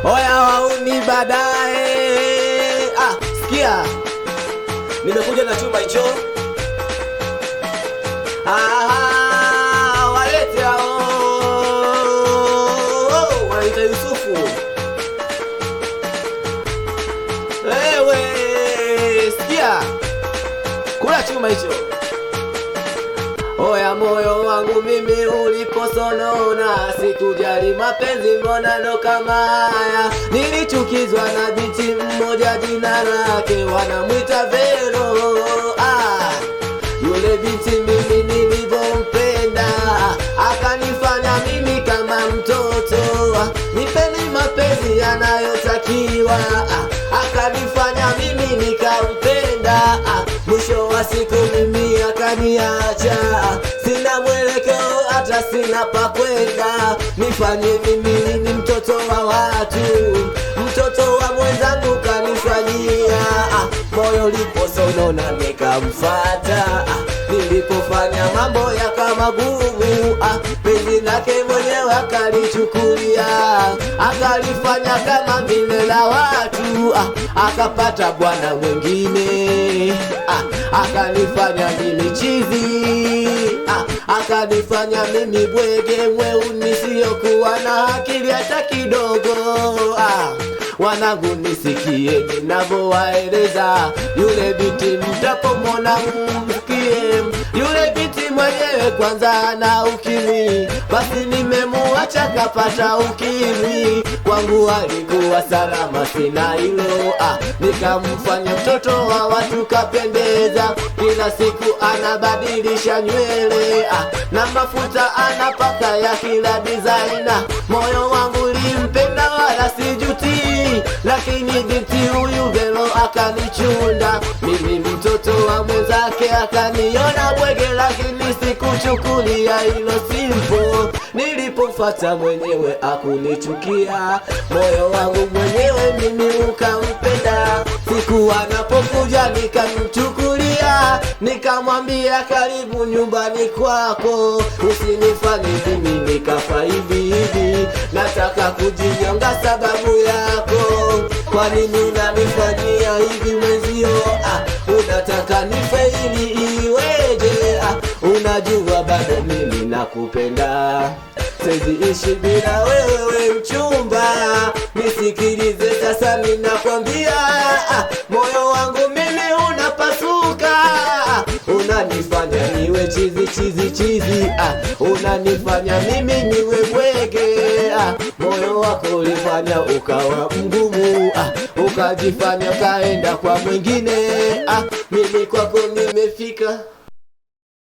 Oya wauni baadaye. Sikia, nimekuja na chuma hicho. Walete hao. Wanaita Yusufu. Wewe sikia, kula chuma hicho. Oya moyo wangu mimi uliposonona, sikujali mapenzi mbona ndo kama haya. Nilichukizwa na binti mmoja jina lake wanamwita Vero. Yule binti mimi nilivyompenda, akanifanya mimi kama mtoto. Nipeni mapenzi yanayotakiwa, akanifanya mimi nikampenda. Mwisho wa siku mimi akaniacha, sina mwelekeo hata sina pa kwenda. Nifanye mimi ni mtoto wa watu, mtoto wa mwenzangu kanifanyia. Moyo uliposonona nikamfuata, nilipofanya mambo yakawa magumu, penzi lake mwenyewe akalichukulia, akalifanya kama vile la watu. Akapata bwana mwingine, akanifanya mimi chizi, akanifanya mimi bwege mweuni siyokuwa na akili hata kidogo. Wanangu nisikie ninavyowaeleza, yule binti mtapomwona msikie. Yule binti mwenyewe kwanza na ukimwi, basi nimemuacha kapata ukimwi. Kwangu alikuwa salama sina hilo, nikamfanya mtoto wa watu kapendeza. Kila siku anabadilisha nywele, na mafuta anapaka ya kila designer. Moyo wangu limpenda wala sijuti, lakini binti huyu Vero akanichunda. Mimi mtoto wa mwenzake akaniona bwege, lakini sikuchukulia hilo simple. Nilipomfuata mwenyewe akunichukia, moyo wangu mwenyewe mimi ukampenda. Siku anapokuja nikamchukulia, nikamwambia karibu nyumbani kwako, usinifanye mimi nikafa hivi hivi. Nataka kujinyonga sababu yako, kwa nini unanifanyia hivi mwenzio? Unataka nife ili iweje? Unajua bado mimi nakupenda, siwezi ishi bila wewe mchumba. Nisikilize sasa ninakwambia, moyo wangu mimi unapasuka. Unanifanya niwe chizi chizi chizi, unanifanya mimi niwe bwege. Moyo wako ulifanya ukawa mgumu, ukajifanya kaenda kwa mwingine. Mimi kwako nimefika.